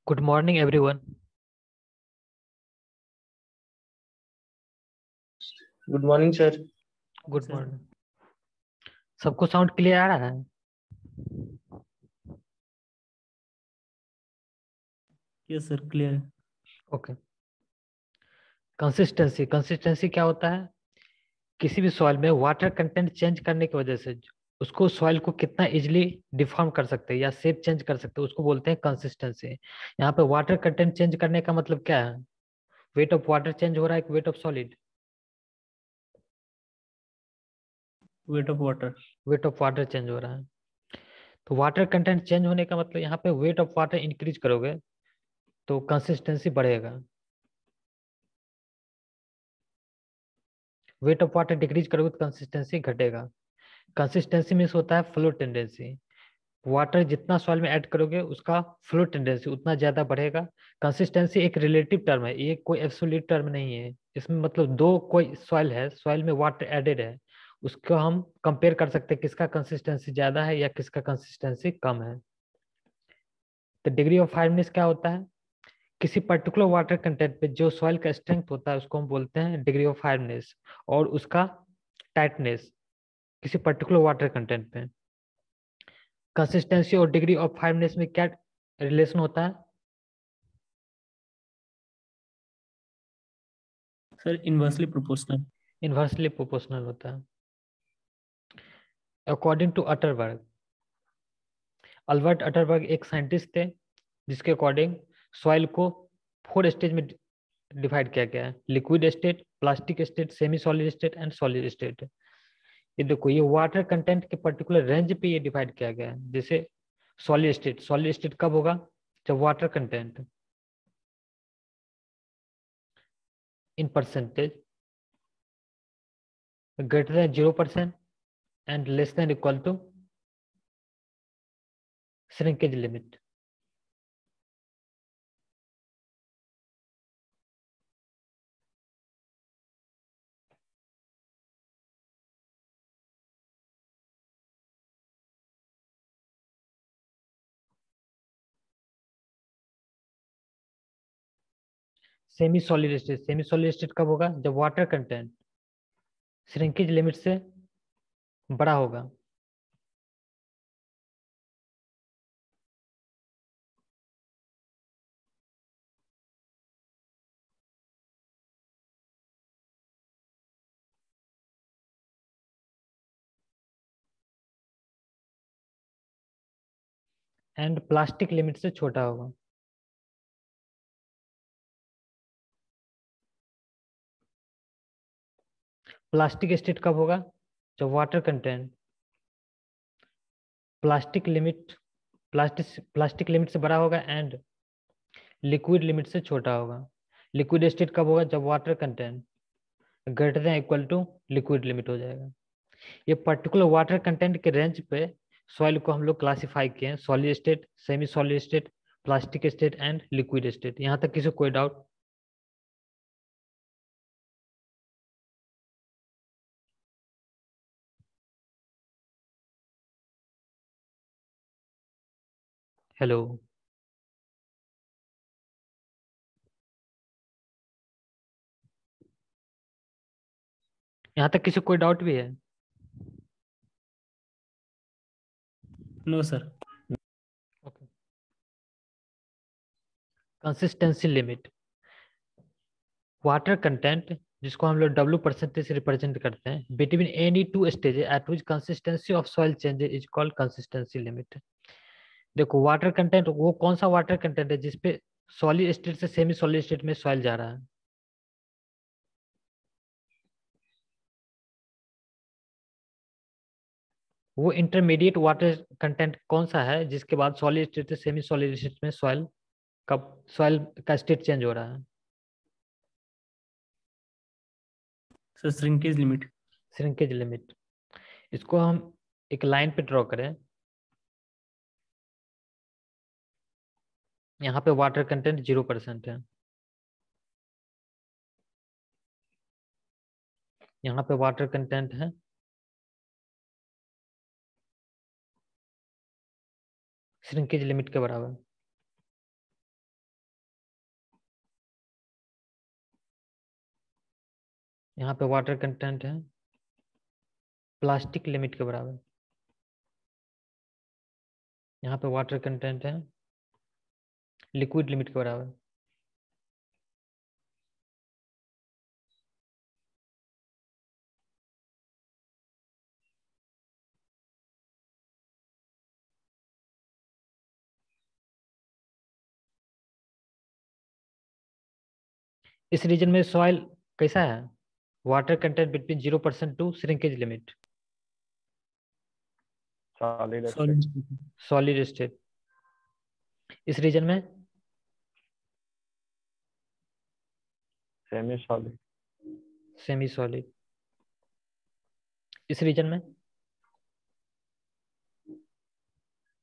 Good morning everyone. Good morning sir. Good morning. सबको sound clear आ रहा है? Yes sir, clear है। Okay. Consistency consistency क्या होता है? किसी भी सॉइल में वाटर कंटेंट चेंज करने की वजह से उसको सॉइल को कितना इजीली डिफॉर्म कर सकते हैं या शेप चेंज कर सकते हैं, उसको बोलते हैं कंसिस्टेंसी। यहाँ पे वाटर कंटेंट चेंज करने का मतलब क्या है? वेट ऑफ वाटर चेंज हो रहा है कि weight of solid? Weight of water. Weight of water change हो रहा है। तो वाटर कंटेंट चेंज होने का मतलब यहाँ पे वेट ऑफ वाटर इंक्रीज करोगे तो कंसिस्टेंसी बढ़ेगा। वेट ऑफ वाटर डिक्रीज करोगे तो कंसिस्टेंसी घटेगा। कंसिस्टेंसी मीन्स होता है फ्लो टेंडेंसी। वाटर जितना सॉइल में ऐड करोगे उसका फ्लो टेंडेंसी उतना ज्यादा बढ़ेगा। कंसिस्टेंसी एक रिलेटिव टर्म है, ये कोई एब्सोल्यूट टर्म नहीं है। इसमें मतलब दो कोई सॉइल है, सॉइल में वाटर एडेड है, उसको हम कंपेयर कर सकते हैं किसका कंसिस्टेंसी ज्यादा है या किसका कंसिस्टेंसी कम है। तो डिग्री ऑफ हार्डनेस क्या होता है? किसी पर्टिकुलर वाटर कंटेंट पे जो सॉइल का स्ट्रेंथ होता है उसको हम बोलते हैं डिग्री ऑफ हार्डनेस, और उसका टाइटनेस किसी पर्टिकुलर वाटर कंटेंट पे। कंसिस्टेंसी और डिग्री ऑफ हार्डनेस में क्या रिलेशन होता है? Sir inversely proportional. Inversely proportional होता है। According to Atterberg, Albert Atterberg एक साइंटिस्ट थे जिसके अकॉर्डिंग सॉइल को 4 स्टेज में डिवाइड किया गया है: liquid state, plastic state, semi solid state and solid state. ये देखो, ये वाटर कंटेंट के पर्टिकुलर रेंज पे ये डिवाइड किया गया है। जैसे सॉलिड स्टेट कब होगा? जब water content in percentage greater than 0% and less than equal to shrinkage limit. Semi solid state कब होगा? जब वाटर कंटेंट श्रिंकेज लिमिट से बड़ा होगा। एंड प्लास्टिक लिमिट से छोटा होगा। प्लास्टिक स्टेट कब होगा? जब water content plastic limit plastic limit से बड़ा होगा एंड लिक्विड लिमिट से छोटा होगा। लिक्विड स्टेट कब होगा? जब water content greater than equal to liquid limit हो जाएगा। ये पर्टिकुलर वाटर कंटेंट के रेंज पे सॉइल को हम लोग क्लासिफाई किए हैं: solid state, semi solid state, plastic state and liquid state. यहाँ तक किसी को कोई डाउट? हेलो? यहाँ तक किसी को कोई डाउट भी है? No sir. Okay. Consistency limit, water content जिसको हम लोग W परसेंटेज से रिप्रेजेंट करते हैं, between any two stage at which consistency of soil changes is called consistency limit. देखो, वाटर कंटेंट वो कौन सा वाटर कंटेंट है जिसपे सॉलिड स्टेट से सेमी सॉलिड स्टेट में सॉइल जा रहा है? वो इंटरमीडिएट वाटर कंटेंट कौन सा है जिसके बाद सॉलिड स्टेट से सेमी सॉलिड स्टेट में सॉइल का स्टेट चेंज हो रहा है? Sir shrinkage limit. Shrinkage limit. इसको हम एक लाइन पे ड्रॉ करें। यहाँ पे वाटर कंटेंट 0% है, यहाँ पे वाटर कंटेंट है श्रिंकेज लिमिट के बराबर। यहाँ पे वाटर कंटेंट है प्लास्टिक लिमिट के बराबर। यहाँ पे वाटर कंटेंट है लिक्विड लिमिट के बराबर। इस रीजन में सॉइल कैसा है? Water content between 0% to shrinkage limit. Solid solid state, solid state. इस रीजन में सेमी सॉलिड, सेमी सॉलिड। इस रीजन में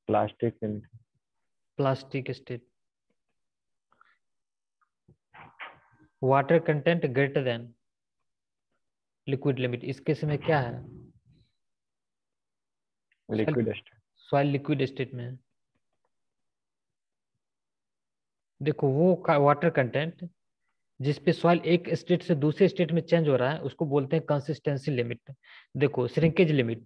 plastic limit, plastic state. Water content greater than liquid limit, इस केस में क्या है? Liquid state, soil liquid state में है। देखो वो वाटर कंटेंट जिसपे सॉइल एक स्टेट से दूसरे स्टेट में चेंज हो रहा है उसको बोलते हैं कंसिस्टेंसी लिमिट। देखो श्रिंकेज लिमिट,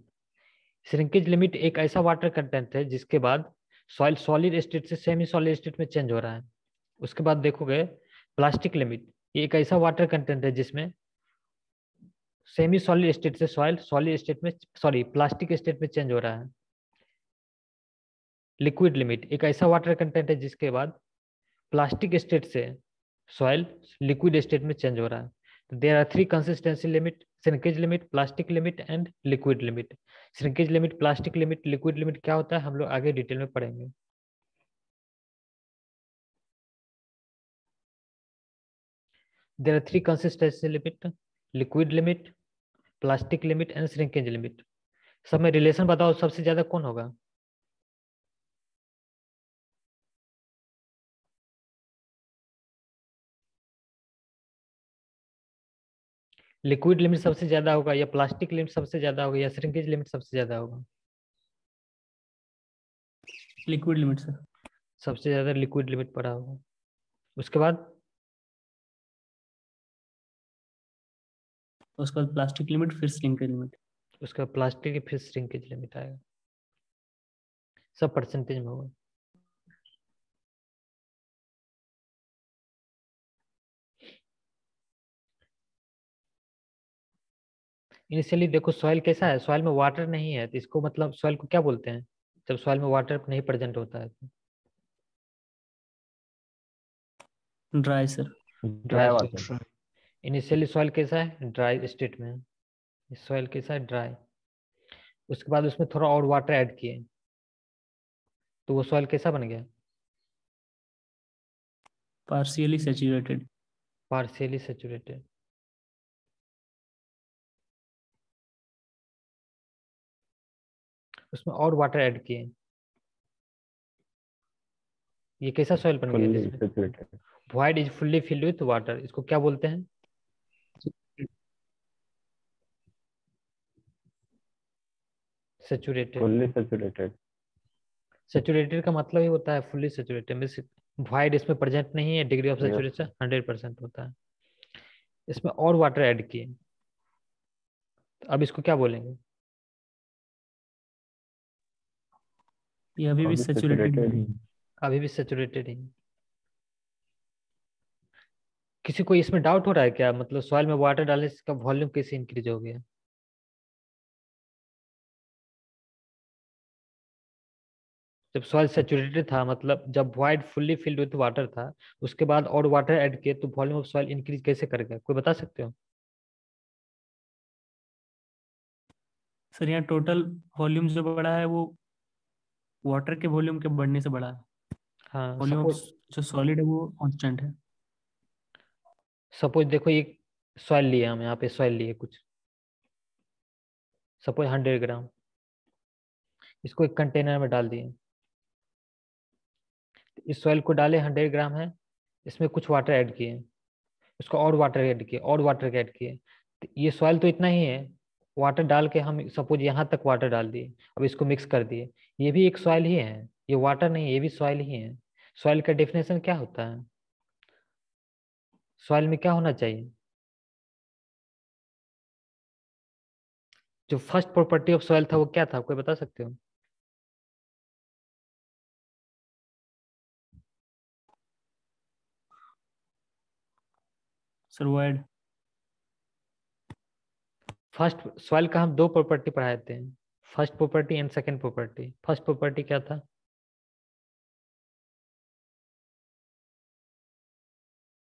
श्रिंकेज लिमिट एक ऐसा वाटर कंटेंट है जिसके बाद सॉइल सॉलिड स्टेट से सेमी सॉलिड स्टेट में चेंज हो रहा है। उसके बाद देखोगे प्लास्टिक लिमिट, ये एक ऐसा वाटर कंटेंट है जिसमें सेमी सॉलिड स्टेट से सॉइल सॉलिड स्टेट में, सॉरी प्लास्टिक स्टेट में चेंज हो रहा है। लिक्विड लिमिट एक ऐसा वाटर कंटेंट है जिसके बाद प्लास्टिक स्टेट से सॉइल लिक्विड स्टेट में चेंज हो रहा है। तो there are 3 consistency limit, shrinkage limit, plastic limit and liquid limit. Shrinkage limit, plastic limit, liquid limit क्या होता है हम लोग आगे डिटेल में पढ़ेंगे। There are 3 consistency limit, liquid limit, plastic limit and shrinkage limit. सब में रिलेशन बताओ सबसे ज्यादा कौन होगा? लिक्विड लिमिट सबसे ज्यादा होगा या प्लास्टिक लिमिट सबसे ज्यादा होगा या श्रिंकेज लिमिट सबसे ज्यादा होगा? Liquid limit sir. सबसे ज्यादा लिक्विड लिमिट पड़ा होगा। उसके बाद उसके बाद प्लास्टिक लिमिट, फिर श्रिंकेज लिमिट। उसका प्लास्टिक फिर श्रिंकेज लिमिट आएगा। सब परसेंटेज में होगा। इनिशियली देखो सॉइल कैसा है, सॉइल में वाटर नहीं है तो इसको मतलब सॉइल को क्या बोलते हैं जब सॉइल में वाटर नहीं प्रेजेंट होता है तो? Dry sir. Dry water, initially soil कैसा है? ड्राई स्टेट में है। सॉइल कैसा है? ड्राई। उसके बाद उसमें थोड़ा और वाटर ऐड किए तो वो सॉइल कैसा बन गया? Partially saturated. Partially saturated. उसमें और वाटर ऐड किए, ये कैसा सॉइल बन गया फुल्ली जिसमें saturated, void is fully filled with water, इसको क्या बोलते हैं? सैचुरेटेड। फुल्ली सैचुरेटेड, सैचुरेटेड का मतलब ही होता है फुल्ली सैचुरेटेड, मींस void इसमें प्रेजेंट नहीं है, डिग्री ऑफ यस सैचुरेशन 100% होता है। इसमें और वाटर ऐड किए तो अब इसको क्या बोलेंगे? ये अभी भी अभी सैचुरेटेड सैचुरेटेड है। ही, अभी भी सैचुरेटेड ही। किसी को इसमें डाउट हो रहा है क्या, मतलब सॉइल में वाटर डालने से इसका वॉल्यूम कैसे इंक्रीज हो गया? जब सॉइल सैचुरेटेड था मतलब जब void fully filled with water था, उसके बाद और वाटर ऐड किए तो वॉल्यूम ऑफ सॉइल इंक्रीज कैसे कर गया, कोई बता सकते हो? सर यहाँ टोटल वॉल्यूम जो बढ़ा है वो वाटर के वॉल्यूम के बढ़ने से बढ़ा है। हाँ वॉल्यूम ऑफ सपोज, जो सॉलिड है वो कांस्टेंट है। सपोज देखो एक सॉइल लिए, हम यहाँ पे सॉइल लिए कुछ, सपोज 100 ग्राम, इसको एक कंटेनर में डाल दिए। इस सॉइल को डाले 100 ग्राम है, इसमें कुछ वाटर ऐड किए, उसको और वाटर ऐड किए और वाटर ऐड किए, तो ये सॉइल तो इतना ही है, वाटर डाल के हम सपोज यहाँ तक वाटर डाल दिए, अब इसको मिक्स कर दिए, ये भी एक सॉइल ही है, ये वाटर नहीं है, ये भी सॉइल ही है। सॉइल का डेफिनेशन क्या होता है? सॉइल में क्या होना चाहिए? जो फर्स्ट प्रॉपर्टी ऑफ सॉइल था वो क्या था, कोई बता सकते हो? Sir void. फर्स्ट सॉइल का हम दो प्रॉपर्टी पढ़ाए थे, first property and second property. First property क्या था?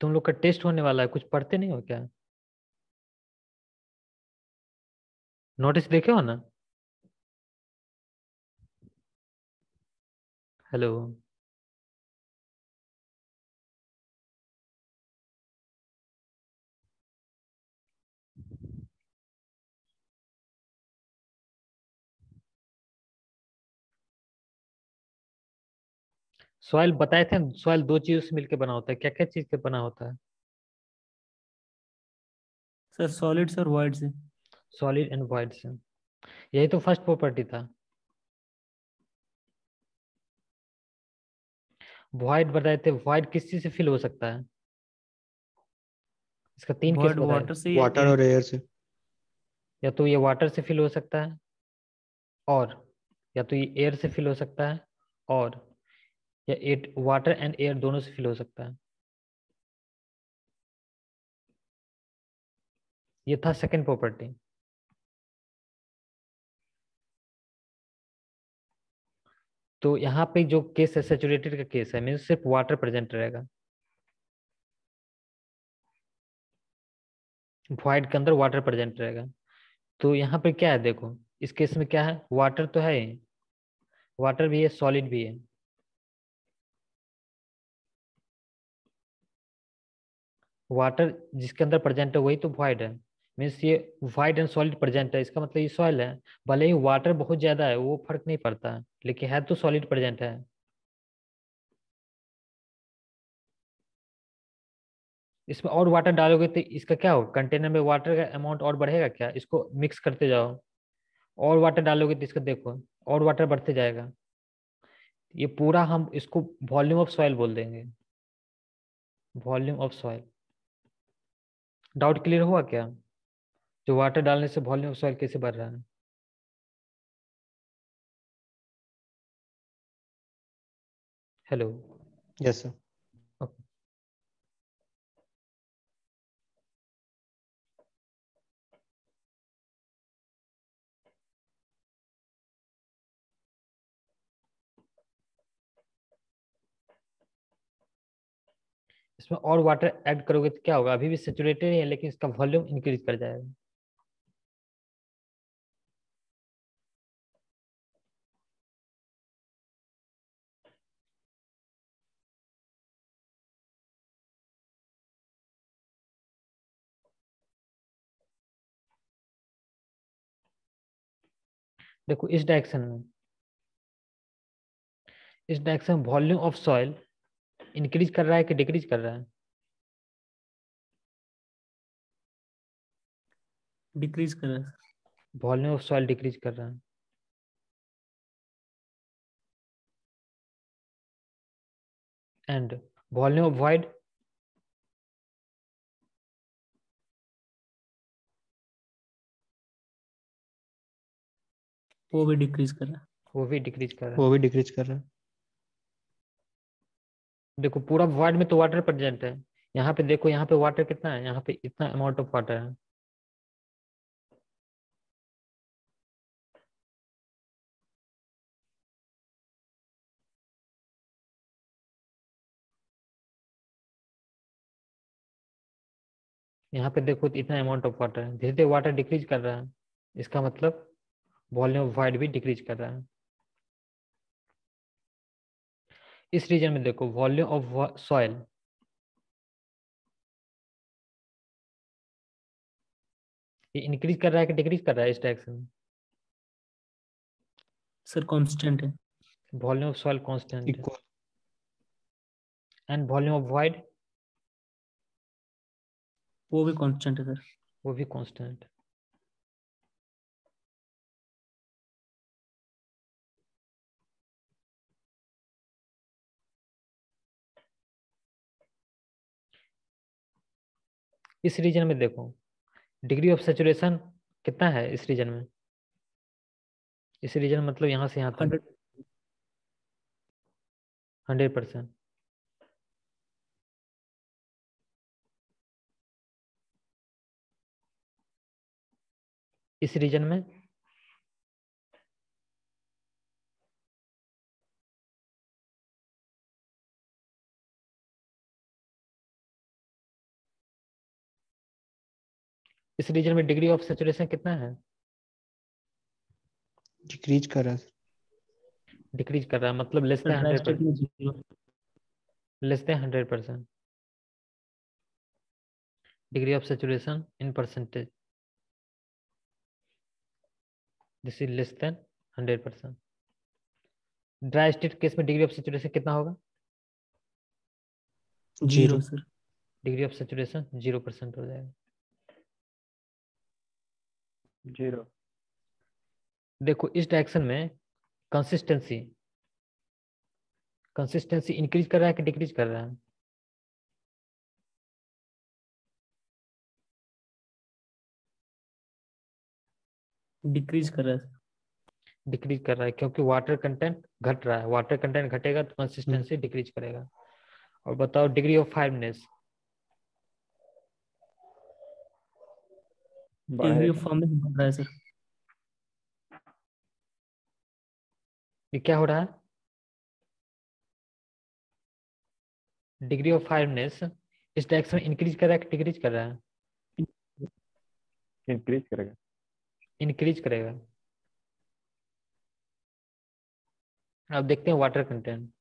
तुम लोग का टेस्ट होने वाला है, कुछ पढ़ते नहीं हो क्या? नोटिस देखे हो ना? हेलो। सॉइल बताए थे, सॉइल दो चीजों से मिलकर बना होता है, क्या क्या चीज से बना होता है? सर सॉलिड सर वॉइड से। सॉलिड एंड वॉइड से। यही तो फर्स्ट प्रॉपर्टी था। वॉइड बताए थे, वॉइड किस चीज से फिल हो सकता है? इसका तीन केस वॉइड बताए। वाटर से या वाटर एयर। और एयर से। या तो ये वाटर से फिल हो सकता है, और या तो ये एयर से फिल हो सकता है, और या एट वाटर एंड एयर दोनों से फिल हो सकता है। ये था सेकंड प्रॉपर्टी। तो यहाँ पे जो केस है सेचुरेटेड का केस है, मीन्स सिर्फ वाटर प्रेजेंट रहेगा। वॉइड के अंदर वाटर प्रेजेंट रहेगा। तो यहाँ पे क्या है देखो, इस केस में क्या है, वाटर तो है ही, वाटर भी है, सॉलिड भी है। वाटर जिसके अंदर प्रेजेंट है वही तो वॉइड है। मीन्स ये वाइड एंड सॉलिड प्रेजेंट है, इसका मतलब ये सॉइल है। भले ही वाटर बहुत ज्यादा है, वो फर्क नहीं पड़ता है, लेकिन है तो सॉलिड प्रेजेंट है। इसमें और वाटर डालोगे तो इसका क्या होगा, कंटेनर में वाटर का अमाउंट और बढ़ेगा क्या? इसको मिक्स करते जाओ, और वाटर डालोगे तो इसका देखो और वाटर बढ़ते जाएगा। ये पूरा हम इसको वॉल्यूम ऑफ सॉइल बोल देंगे, volume of soil. Doubt clear हुआ क्या, जो वाटर डालने से वॉल्यूम ऑफ सॉइल कैसे बढ़ रहा है? हेलो। Yes sir. इसमें और वाटर ऐड करोगे तो क्या होगा, अभी भी सेचुरेटेड है लेकिन इसका वॉल्यूम इंक्रीज कर जाएगा। देखो इस डायरेक्शन में वॉल्यूम ऑफ सॉइल इंक्रीज कर रहा है कि डिक्रीज कर रहा है? डिक्रीज कर रहा है sir. Volume of soil decrease कर रहा है। एंड वॉल्यूम ऑफ वॉइड, वो भी डिक्रीज कर रहा है। वो भी डिक्रीज कर रहा वो है। भी डिक्रीज कर रहा है। देखो पूरा वॉइड में तो वाटर प्रेजेंट है, यहाँ पे देखो, यहाँ पे वाटर कितना है, यहाँ पे इतना अमाउंट ऑफ वाटर है। यहाँ पे देखो तो इतना अमाउंट ऑफ वाटर है, धीरे धीरे वाटर डिक्रीज कर रहा है, इसका मतलब वॉल्यूम ऑफ वॉइड भी डिक्रीज कर रहा है। इस रीजन में देखो वॉल्यूम ऑफ सॉइल ये इंक्रीज कर रहा है कि डिक्रीज कर रहा है इस डायरेक्शन में? सर कांस्टेंट है। वॉल्यूम ऑफ सॉइल कांस्टेंट है। Equal. And volume of void, वो भी कांस्टेंट है सर। वो भी कांस्टेंट। इस रीजन में देखो डिग्री ऑफ सेचुरेशन कितना है इस रीजन में? इस रीजन मतलब यहाँ से यहाँ तक 100%। इस रीजन में में डिग्री ऑफ सैचुरेशन कितना है? डिक्रीज कर रहा है सर। डिक्रीज कर रहा है मतलब लेस देन ड्राई 100%। स्टेट में 0। Less than 100%। Degree of saturation in percentage, this is less than 100%। Dry state case में डिग्री ऑफ सैचुरेशन कितना होगा? 0 सर। डिग्री ऑफ सैचुरेशन 0% हो जाएगा। 0। देखो इस डायरेक्शन में कंसिस्टेंसी इंक्रीज कर रहा है कि डिक्रीज कर रहा है? डिक्रीज कर रहा है सर। डिक्रीज कर रहा है क्योंकि वाटर कंटेंट घट रहा है। वाटर कंटेंट घटेगा तो कंसिस्टेंसी डिक्रीज करेगा। और बताओ degree of fineness. Degree of फॉर्मनेस बढ़ रहा है सर। ये क्या हो रहा है? डिग्री ऑफ फाइननेस इस डायरेक्शन में इंक्रीज कर रहा है कि डिक्रीज कर रहा है? इंक्रीज करेगा। इंक्रीज करेगा। अब देखते हैं वाटर कंटेंट।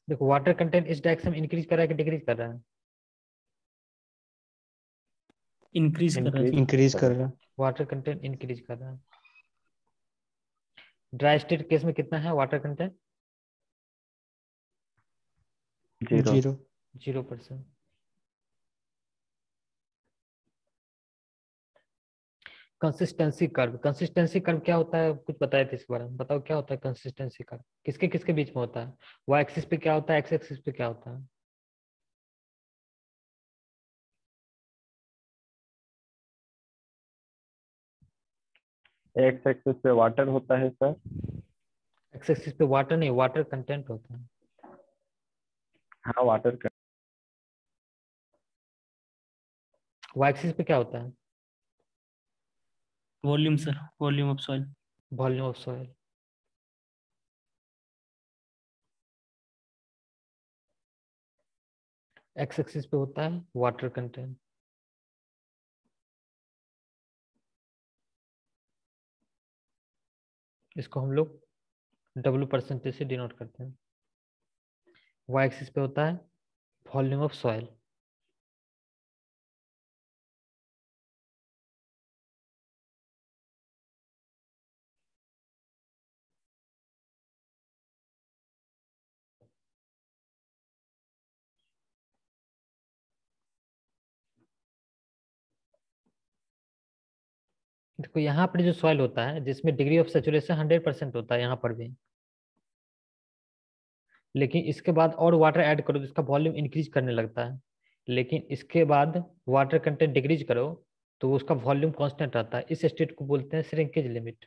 देखो वाटर कंटेंट इस डायरेक्शन में इंक्रीज कर रहा है कि डिक्रीज कर रहा है? इंक्रीज कर रहा है। इंक्रीज कर रहा है। वाटर कंटेंट इंक्रीज कर रहा है। ड्राई स्टेट केस में कितना है वाटर कंटेंट? 0। 0%। कंसिस्टेंसी कर्व क्या होता है? कुछ बताए थे इस बारे में, बताओ क्या होता है कंसिस्टेंसी कर्व? किसके किसके बीच में होता है? वाई एक्सिस पे क्या होता है, एक्स एक्सिस पे क्या होता है? एक्स एक्सिस पे वाटर होता है सर। एक्स एक्सिस पे वाटर नहीं, वाटर कंटेंट होता है। हाँ वाटर का। वाई एक्सिस पे क्या होता है? Volume sir, volume of soil. Volume of soil. X axis पे होता है वाटर कंटेंट। इसको हम लोग W% से डिनोट करते हैं। वाई एक्सिस पे होता है वॉल्यूम ऑफ सॉइल। देखो यहाँ पर जो सॉइल होता है जिसमें डिग्री ऑफ सेचुरेशन 100% होता है, यहाँ पर भी, लेकिन इसके बाद और वाटर ऐड करो तो इसका वॉल्यूम इंक्रीज करने लगता है। लेकिन इसके बाद वाटर कंटेंट डिक्रीज करो तो उसका वॉल्यूम कांस्टेंट रहता है। इस स्टेट को बोलते हैं shrinkage limit.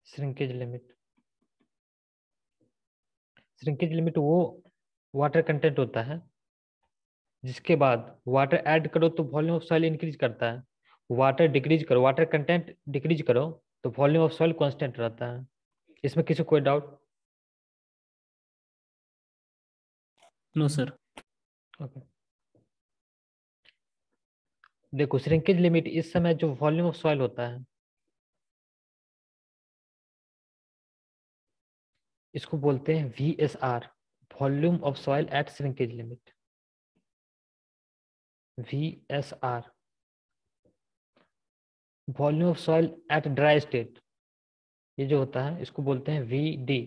Shrinkage limit, shrinkage limit वो वाटर कंटेंट होता है जिसके बाद वाटर ऐड करो तो वॉल्यूम ऑफ सॉइल इंक्रीज करता है। वाटर डिक्रीज करो, वाटर कंटेंट डिक्रीज करो तो वॉल्यूम ऑफ सॉइल कांस्टेंट रहता है। इसमें किसी को कोई डाउट? No sir. ओके। देखो श्रिंकेज लिमिट इस समय जो वॉल्यूम ऑफ सॉइल होता है इसको बोलते हैं VSR, volume of soil eight shrinkage limit. VSR, volume of soil eight dry state, ये जो होता है इसको बोलते हैं VD,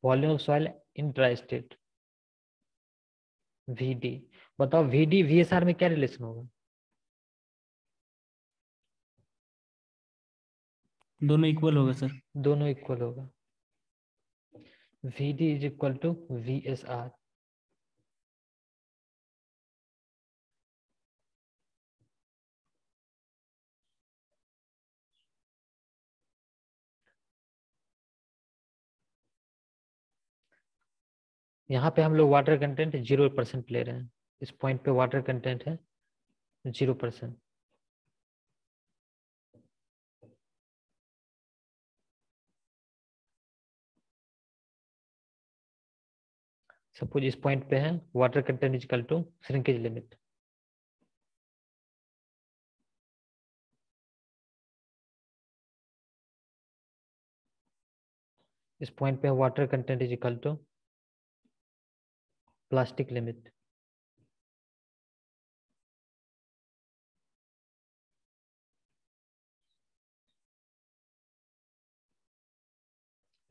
volume of soil in dry state. VD, बताओ VD VSR में क्या रिलेशन होगा? दोनों इक्वल होगा सर। दोनों इक्वल होगा। VD is equal to VSR। यहाँ पे हम लोग वाटर कंटेंट 0% ले रहे हैं। इस पॉइंट पे वाटर कंटेंट है 0%। सपोज इस पॉइंट पे है water content is equal to shrinkage limit. इस पॉइंट पे water content is equal to plastic limit.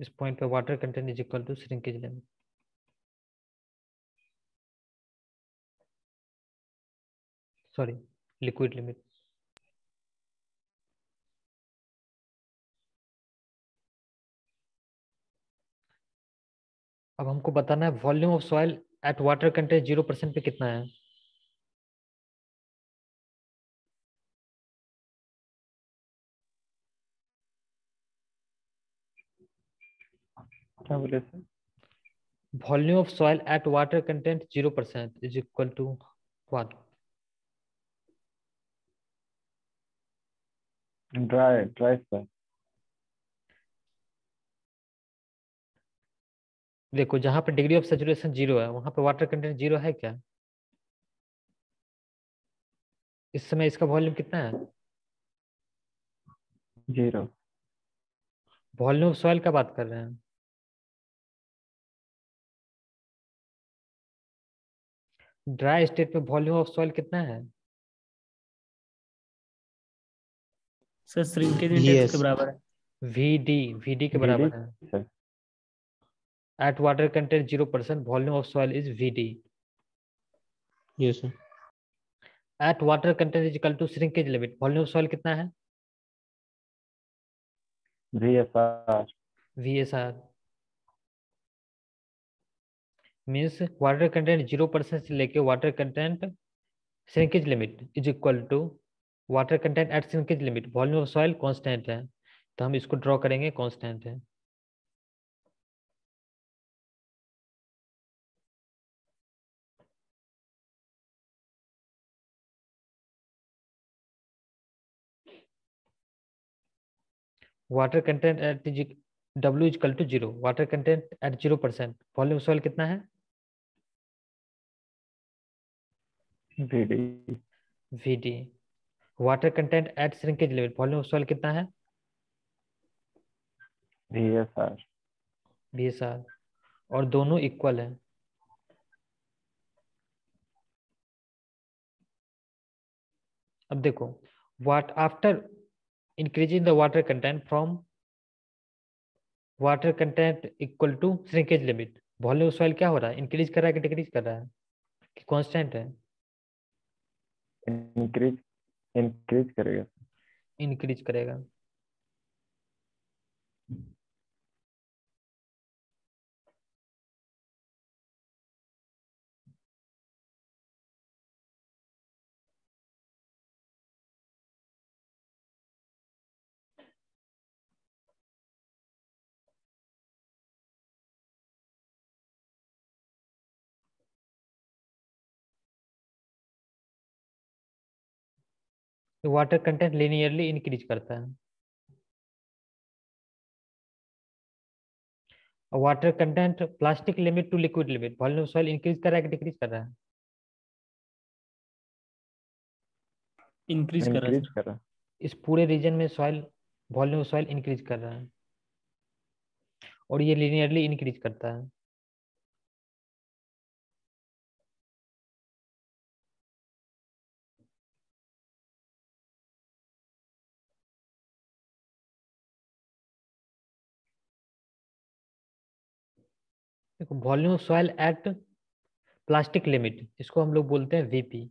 इस पॉइंट पे water content is equal to shrinkage limit. Sorry, liquid limit. अब हमको बताना है volume of soil at water content 0% पे कितना है। क्या बोले sir? Volume of soil at water content 0% is equal to what? Dry dry sir. देखो जहां पे डिग्री ऑफ सेचुरेशन 0 है वहां पे वाटर कंटेंट 0 है क्या? इस समय इसका वॉल्यूम कितना है? 0। वॉल्यूम ऑफ सॉइल का बात कर रहे हैं। ड्राई स्टेट में वॉल्यूम ऑफ सॉइल कितना है? सर श्रिंकेज इंडेक्स के VS। बराबर है। VD के VD बराबर है। Sir. At water content 0% volume of soil is VD। Yes sir। At water content is equal to shrinkage limit, volume of soil कितना है? VSR। VSR means water content 0% से लेके water content shrinkage limit is equal to water content at shrinkage limit, volume of soil constant है, तो हम इसको draw करेंगे constant है। Water content at W is equal to 0, water content at 0%, volume of soil कितना है? VD। VD। Water content at shrinkage limit, volume of soil कितना है? VSR। VSR। और दोनों इक्वल है। अब देखो what after increasing the water content from water content equal to shrinkage limit, volume of soil क्या हो रहा है? इंक्रीज कर रहा है कि डिक्रीज कर रहा है कि कांस्टेंट है? इंक्रीज इंक्रीज करेगा। इंक्रीज करेगा। तो वाटर कंटेंट लिनियरली इंक्रीज करता है। और water content plastic limit to liquid limit, volume of soil increase कर रहा है कि डिक्रीज कर रहा है? इंक्रीज कर रहा है इंक्रीज सर। कर रहा। इस पूरे रीजन में soil volume of soil increase कर रहा है और ये लिनियरली इंक्रीज करता है। देखो volume of soil eight plastic limit, इसको हम लोग बोलते हैं VP.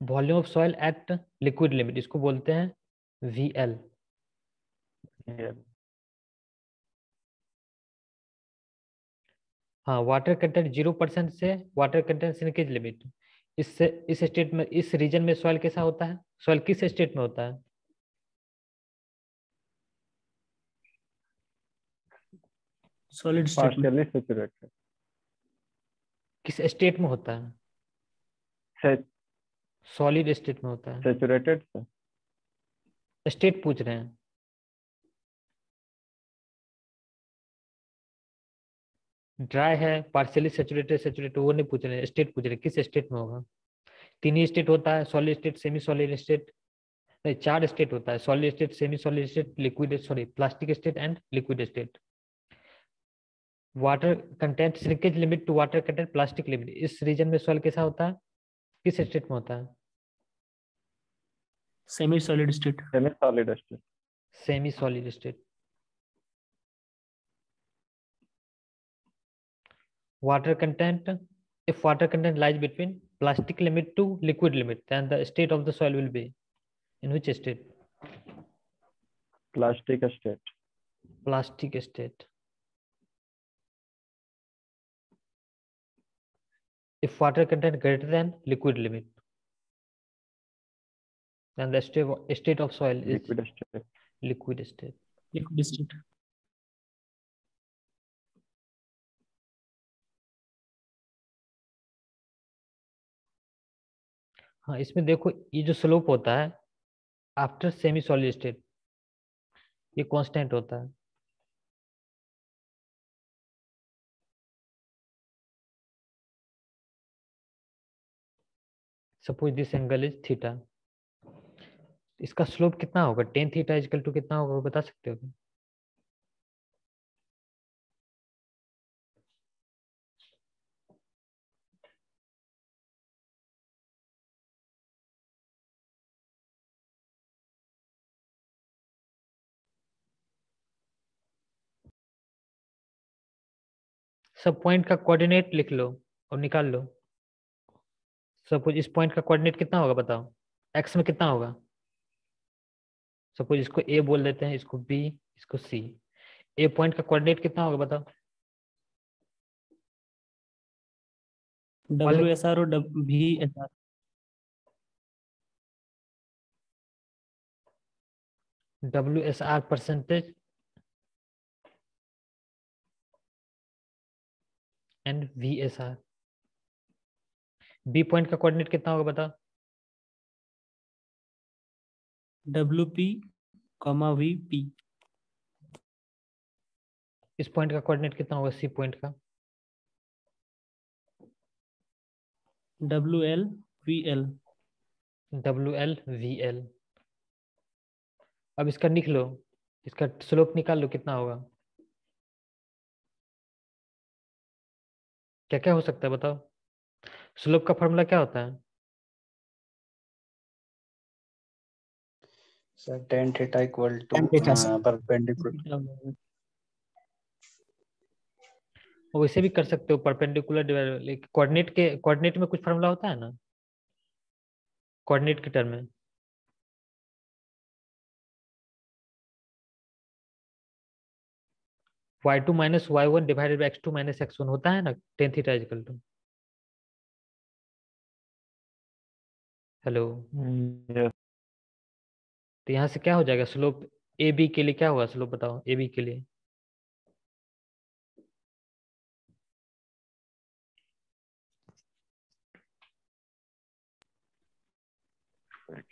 Volume of soil eight liquid limit, इसको बोलते हैं वीएल। VL, हाँ, वाटर कंटेंट 0% से वाटर कंटेंट श्रिंकेज लिमिट, इससे इस स्टेट में, इस रीजन में सॉइल कैसा होता है? सॉइल किस स्टेट में होता है? सॉलिड स्टेट में। partially saturated, किस स्टेट में होता है? सॉलिड स्टेट में होता है। saturated से स्टेट पूछ रहे हैं। ड्राई है, पार्शियली सेचुरेटेड, सेचुरेटेड, वो नहीं पूछ रहे हैं, स्टेट पूछ रहे हैं किस स्टेट में होगा। तीन ही स्टेट होता है, solid state, semi solid state, नहीं 4 स्टेट होता है, solid state, semi solid state, liquid, sorry plastic state and liquid state. Water content shrinkage limit to water content plastic limit, इस रीजन में सॉइल कैसा होता है? किस स्टेट में होता है? Semi solid state. semi solid state, semi solid state. water content, if water content lies between plastic limit to liquid limit, then the state of the soil will be in which state? plastic state, Plastic state. If water content greater than liquid limit, then the state of soil is liquid state, liquid state. Liquid state. हाँ, इसमें देखो ये जो slope होता है after semi solid state, ये constant होता है। Suppose this angle is theta, इसका स्लोप कितना होगा? टेन थीटा इजकल टू कितना होगा, वो बता सकते हो क्या? सब पॉइंट का कोऑर्डिनेट लिख लो और निकाल लो। सपोज इस पॉइंट का कोऑर्डिनेट कितना होगा बताओ, एक्स में कितना होगा? सपोज इसको ए बोल देते हैं, इसको बी, इसको सी। ए पॉइंट का कोऑर्डिनेट कितना होगा बताओ? WSR और VSR। WSR percentage and VSR। B point का कोऑर्डिनेट कितना होगा बताओ? WP, VP। इस पॉइंट का कोऑर्डिनेट कितना होगा सी पॉइंट का? WL, VL। WL VL। अब इसका लिख लो, इसका स्लोप निकाल लो कितना होगा। क्या क्या हो सकता है बताओ? स्लोप का फॉर्मूला क्या होता है? Sir tan theta equal to Tan theta, sir. Perpendicular. और वैसे भी कर सकते हो परपेंडिकुलर डिवाइड, लेकिन कोऑर्डिनेट में कुछ फॉर्मूला होता है ना, कोऑर्डिनेट के टर्म में। y2 minus y1 divided by x2 minus x1 होता है ना, tan theta equal to. Hello, yes, तो यहाँ से क्या हो जाएगा स्लोप? ए बी के लिए क्या होगा स्लोप बताओ, ए बी के लिए?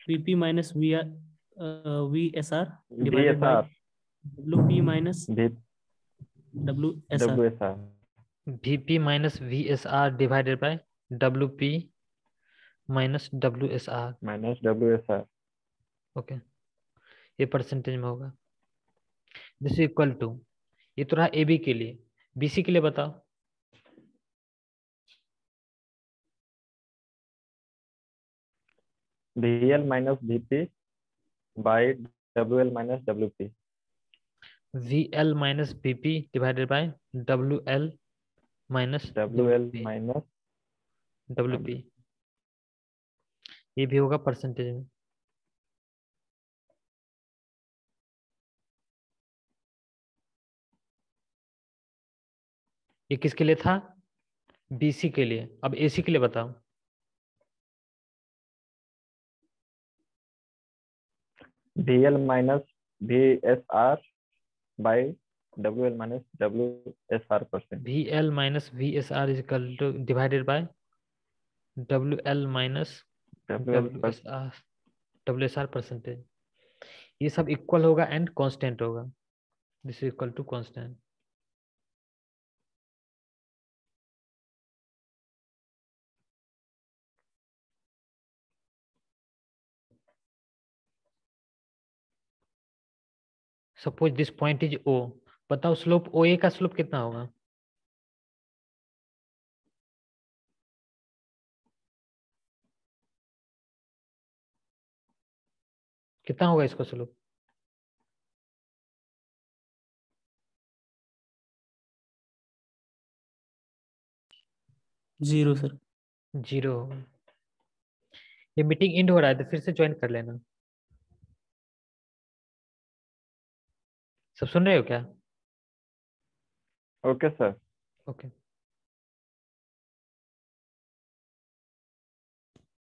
VP minus VSR divided by VSR, WP minus V, WSR। WSR, VP minus VSR divided by WP minus WSR। minus WSR, okay, ये परसेंटेज में होगा। दिस इक्वल टू, ये तो रहा ए बी के लिए, BC के लिए बताओ। VL minus VP by WL minus WP, VL minus BP divided by WL minus WL minus WP। ये भी होगा परसेंटेज में। ये किसके लिए था? BC के लिए। अब AC के लिए बताओ। VL minus VSR by WL minus WSR%। VL minus VSR is equal to divided by WL minus WSR percentage. ये सब इक्वल होगा एंड कांस्टेंट होगा। This is equal to constant. Suppose this point is O। बताओ slope OA का slope कितना होगा? कितना होगा इसका स्लोप? 0 सर। 0 होगा। ये मीटिंग एंड हो रहा है तो फिर से ज्वाइन कर लेना। सब सुन रहे हो क्या? Okay sir. ओके।